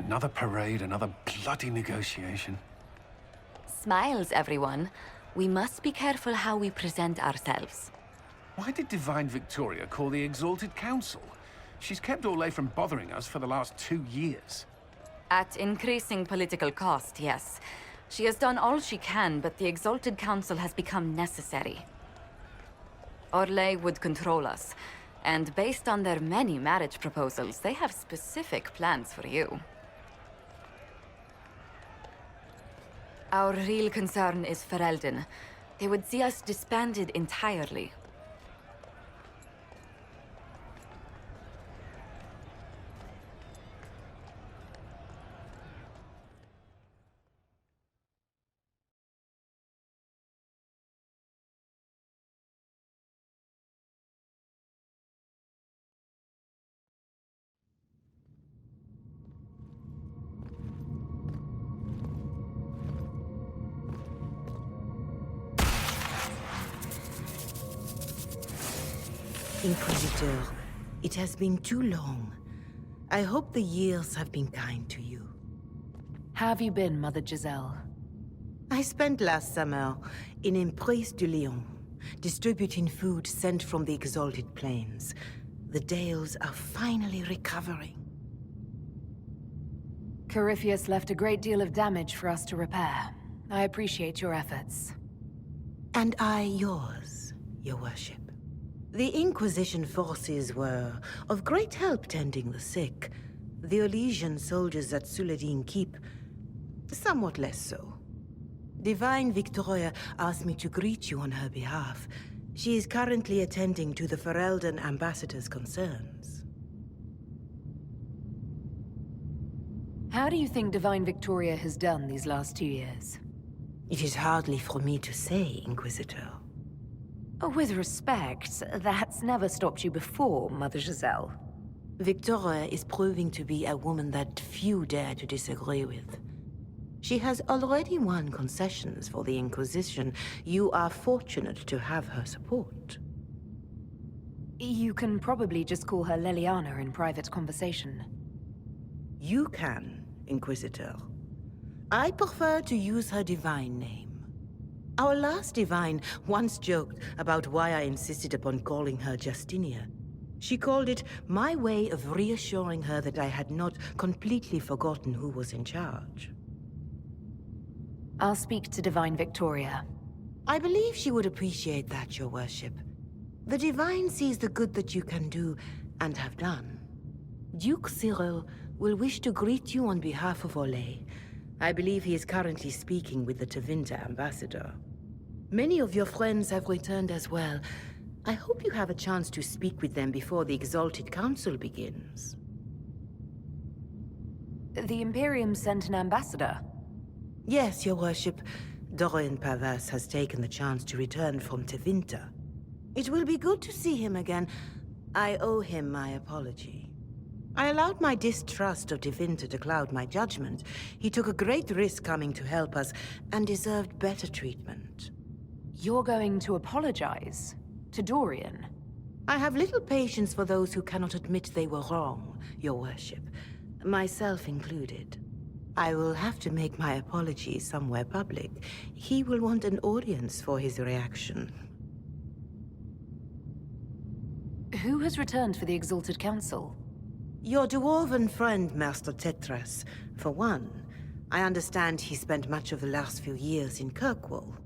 Another parade, another bloody negotiation. Smiles, everyone. We must be careful how we present ourselves. Why did Divine Victoria call the Exalted Council? She's kept Orlais from bothering us for the last 2 years. At increasing political cost, yes. She has done all she can, but the Exalted Council has become necessary. Orlais would control us, and based on their many marriage proposals, they have specific plans for you. Our real concern is Ferelden. They would see us disbanded entirely. Inquisitor, it has been too long. I hope the years have been kind to you. How have you been, Mother Giselle? I spent last summer in Emprise de Lyon, distributing food sent from the Exalted Plains. The Dales are finally recovering. Corypheus left a great deal of damage for us to repair. I appreciate your efforts. And I yours, your worship. The Inquisition forces were of great help tending the sick. The Elysian soldiers at Suladin Keep, somewhat less so. Divine Victoria asked me to greet you on her behalf. She is currently attending to the Ferelden ambassador's concerns. How do you think Divine Victoria has done these last 2 years? It is hardly for me to say, Inquisitor. With respect, that's never stopped you before, Mother Giselle. Victoria is proving to be a woman that few dare to disagree with. She has already won concessions for the Inquisition. You are fortunate to have her support. You can probably just call her Leliana in private conversation. You can, Inquisitor. I prefer to use her divine name. Our last divine once joked about why I insisted upon calling her Justinia. She called it my way of reassuring her that I had not completely forgotten who was in charge. I'll speak to Divine Victoria. I believe she would appreciate that, your worship. The divine sees the good that you can do and have done. Duke Cyril will wish to greet you on behalf of Orlais. I believe he is currently speaking with the Tevinter ambassador. Many of your friends have returned as well. I hope you have a chance to speak with them before the Exalted Council begins. The Imperium sent an ambassador. Yes, your worship. Dorian Pavas has taken the chance to return from Tevinter. It will be good to see him again. I owe him my apology. I allowed my distrust of Tevinter to cloud my judgment. He took a great risk coming to help us, and deserved better treatment. You're going to apologize? To Dorian? I have little patience for those who cannot admit they were wrong, your worship. Myself included. I will have to make my apologies somewhere public. He will want an audience for his reaction. Who has returned for the Exalted Council? Your dwarven friend, Master Tetras. For one, I understand he spent much of the last few years in Kirkwall.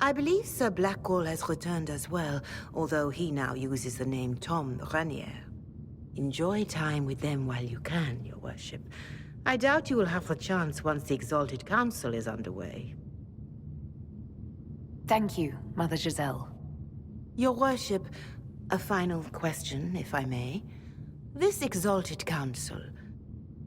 I believe Sir Blackwall has returned as well, although he now uses the name Tom Ranier. Enjoy time with them while you can, your worship. I doubt you will have the chance once the Exalted Council is underway. Thank you, Mother Giselle. Your worship, a final question, if I may. This Exalted Council,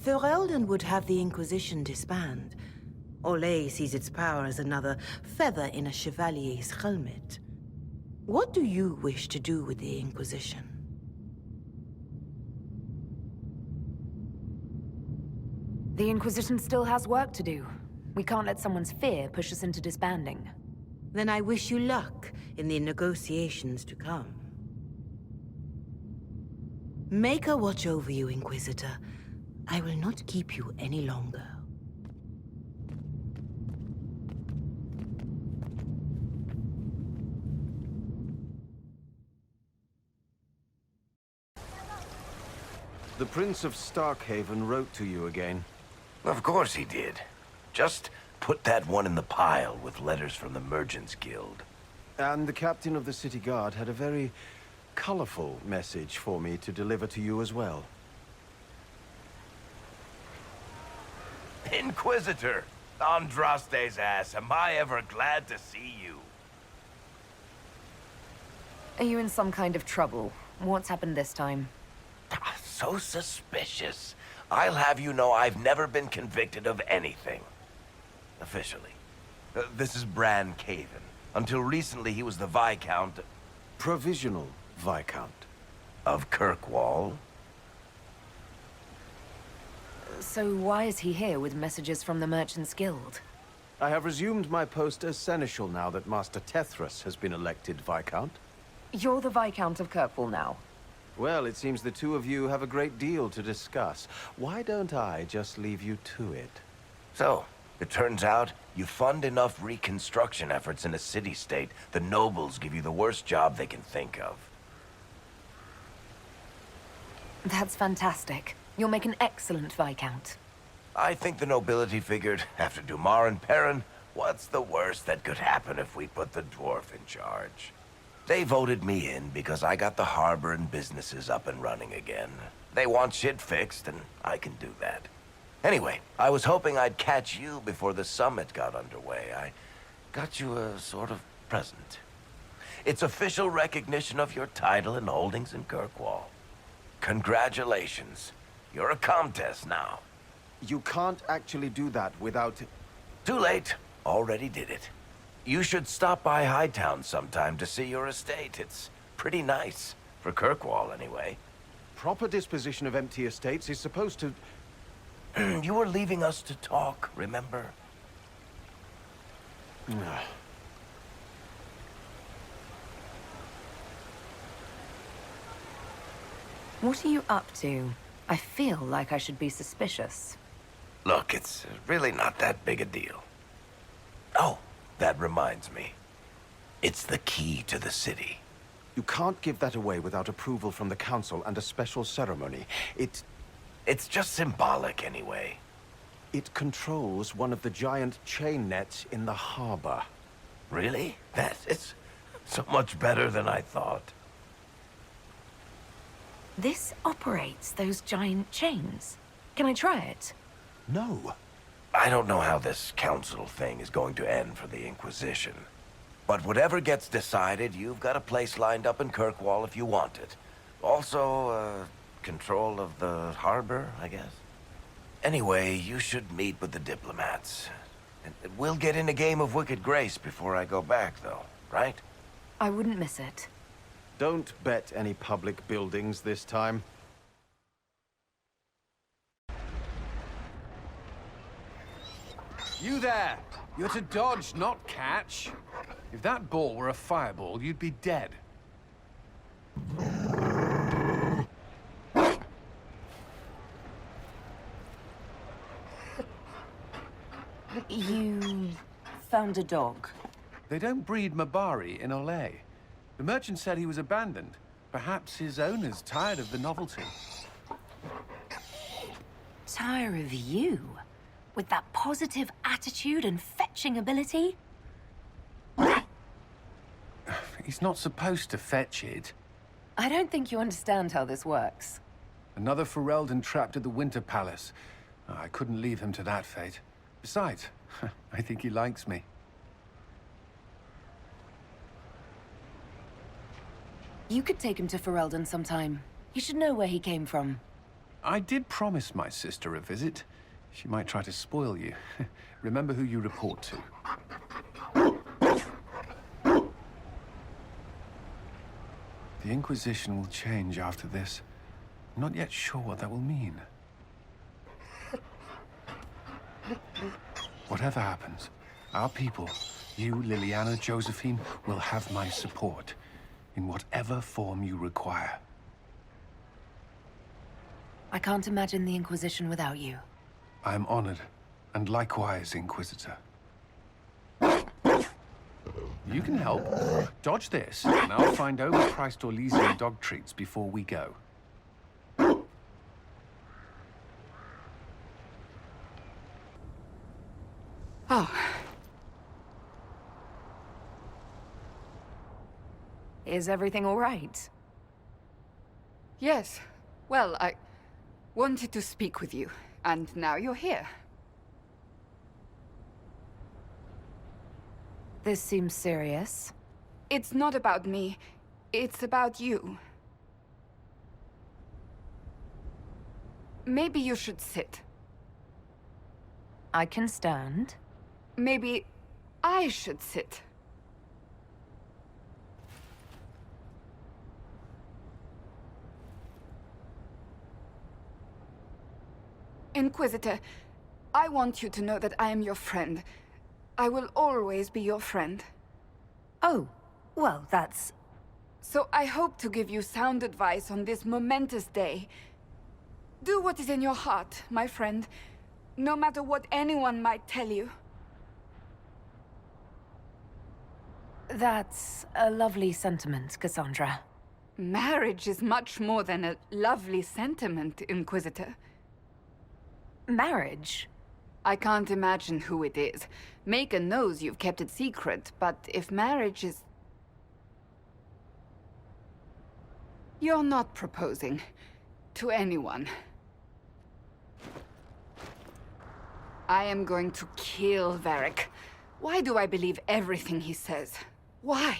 Ferelden would have the Inquisition disband. Orlais sees its power as another feather in a chevalier's helmet. What do you wish to do with the Inquisition? The Inquisition still has work to do. We can't let someone's fear push us into disbanding. Then I wish you luck in the negotiations to come. Make her watch over you, Inquisitor. I will not keep you any longer. The Prince of Starkhaven wrote to you again. Of course he did. Just put that one in the pile with letters from the Merchants Guild. And the captain of the city guard had a very colorful message for me to deliver to you as well. Inquisitor! Andraste's ass, am I ever glad to see you? Are you in some kind of trouble? What's happened this time? So suspicious. I'll have you know I've never been convicted of anything. Officially. This is Bran Caven. Until recently, he was the Viscount... Provisional Viscount. of Kirkwall. So why is he here with messages from the Merchants Guild? I have resumed my post as Seneschal now that Master Tethras has been elected Viscount. You're the Viscount of Kirkwall now. Well, it seems the two of you have a great deal to discuss. Why don't I just leave you to it? So, it turns out, you fund enough reconstruction efforts in a city-state, the nobles give you the worst job they can think of. That's fantastic. You'll make an excellent Viscount. I think the nobility figured, after Dumar and Perrin, what's the worst that could happen if we put the dwarf in charge? They voted me in because I got the harbor and businesses up and running again. They want shit fixed, and I can do that. Anyway, I was hoping I'd catch you before the summit got underway. I got you a sort of present. It's official recognition of your title and holdings in Kirkwall. Congratulations. You're a Comtesse now. You can't actually do that without... Too late. Already did it. You should stop by Hightown sometime to see your estate. It's pretty nice. For Kirkwall, anyway. Proper disposition of empty estates is supposed to... You were leaving us to talk, remember? What are you up to? I feel like I should be suspicious. Look, it's really not that big a deal. Oh, that reminds me. It's the key to the city. You can't give that away without approval from the council and a special ceremony. It's just symbolic anyway. It controls one of the giant chain nets in the harbor. Really? That is so much better than I thought. This operates those giant chains. Can I try it? No. I don't know how this council thing is going to end for the Inquisition. But whatever gets decided, you've got a place lined up in Kirkwall if you want it. Also, control of the harbor, I guess. Anyway, you should meet with the diplomats. And we'll get in a game of Wicked Grace before I go back, though, right? I wouldn't miss it. Don't bet any public buildings this time. You there! You're to dodge, not catch. If that ball were a fireball, you'd be dead. You found a dog. They don't breed Mabari in Olay. The merchant said he was abandoned. Perhaps his owner's tired of the novelty. Tire of you? With that positive attitude and fetching ability? He's not supposed to fetch it. I don't think you understand how this works. Another Ferelden trapped at the Winter Palace. I couldn't leave him to that fate. Besides, I think he likes me. You could take him to Ferelden sometime. You should know where he came from. I did promise my sister a visit. She might try to spoil you. Remember who you report to. The Inquisition will change after this. I'm not yet sure what that will mean. Whatever happens, our people, you, Liliana, Josephine, will have my support in whatever form you require. I can't imagine the Inquisition without you. I am honored, and likewise, Inquisitor. You can help. Dodge this, and I'll find overpriced Orlesian dog treats before we go. Oh. Is everything all right? Yes. Well, I wanted to speak with you, and now you're here. This seems serious. It's not about me. It's about you. Maybe you should sit. I can stand. Maybe I should sit. Inquisitor, I want you to know that I am your friend. I will always be your friend. Oh, well, that's... So I hope to give you sound advice on this momentous day. Do what is in your heart, my friend, no matter what anyone might tell you. That's a lovely sentiment, Cassandra. Marriage is much more than a lovely sentiment, Inquisitor. Marriage? I can't imagine who it is. Megan knows you've kept it secret, but if marriage is... You're not proposing to anyone. I am going to kill Varric. Why do I believe everything he says? Why?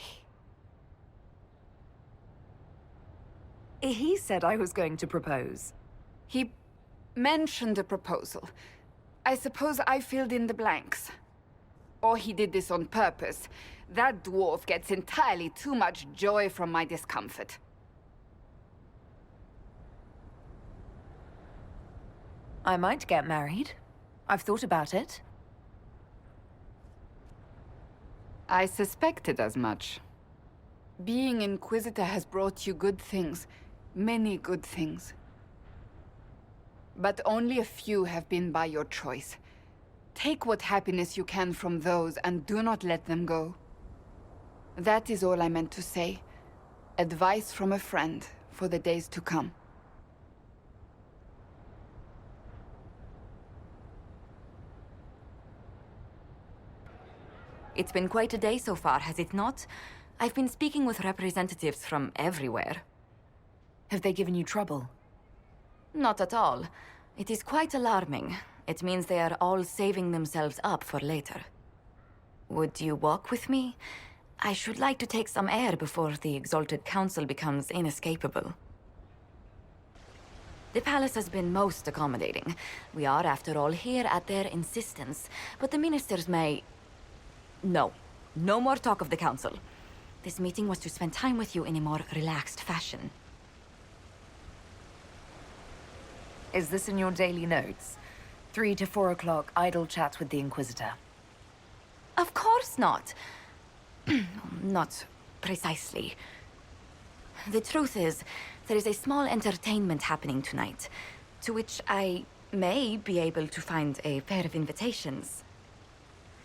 He said I was going to propose. He mentioned a proposal. I suppose I filled in the blanks. Or he did this on purpose. That dwarf gets entirely too much joy from my discomfort. I might get married. I've thought about it. I suspected as much. Being Inquisitor has brought you good things. Many good things. But only a few have been by your choice. Take what happiness you can from those and do not let them go. That is all I meant to say. Advice from a friend for the days to come. It's been quite a day so far, has it not? I've been speaking with representatives from everywhere. Have they given you trouble? Not at all. It is quite alarming. It means they are all saving themselves up for later. Would you walk with me? I should like to take some air before the Exalted Council becomes inescapable. The palace has been most accommodating. We are, after all, here at their insistence, but the ministers may... No. No more talk of the council. This meeting was to spend time with you in a more relaxed fashion. Is this in your daily notes? 3 to 4 o'clock, idle chat with the Inquisitor. Of course not. Not precisely. The truth is, there is a small entertainment happening tonight, to which I may be able to find a pair of invitations.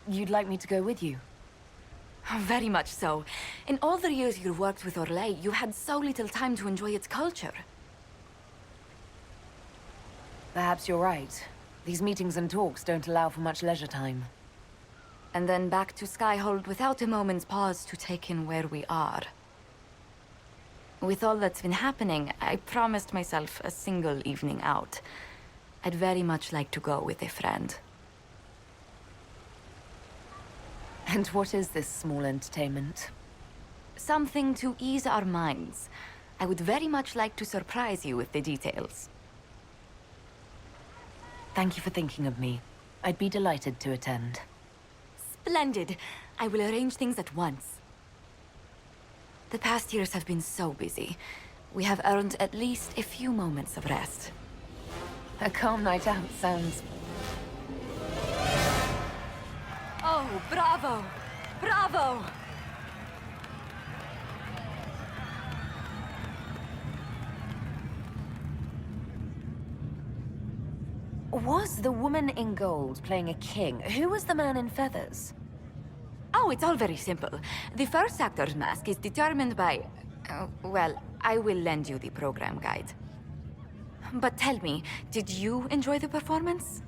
You'd like me to go with you? Very much so. In all the years you worked with Orlais, you had so little time to enjoy its culture. Perhaps you're right. These meetings and talks don't allow for much leisure time. And then back to Skyhold without a moment's pause to take in where we are. With all that's been happening, I promised myself a single evening out. I'd very much like to go with a friend. And what is this small entertainment? Something to ease our minds. I would very much like to surprise you with the details. Thank you for thinking of me. I'd be delighted to attend. Splendid! I will arrange things at once. The past years have been so busy. We have earned at least a few moments of rest. A calm night out sounds... Oh, bravo! Bravo! Was the woman in gold playing a king? Who was the man in feathers? Oh, it's all very simple. The first actor's mask is determined by... well, I will lend you the program guide. But tell me, did you enjoy the performance?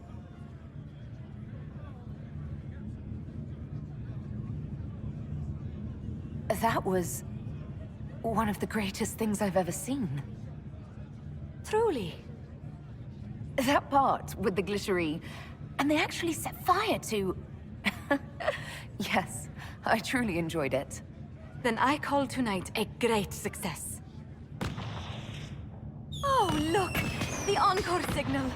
That was... one of the greatest things I've ever seen. Truly. That part with the glittery... and they actually set fire to... Yes, I truly enjoyed it. Then I call tonight a great success. Oh, look! The encore signal!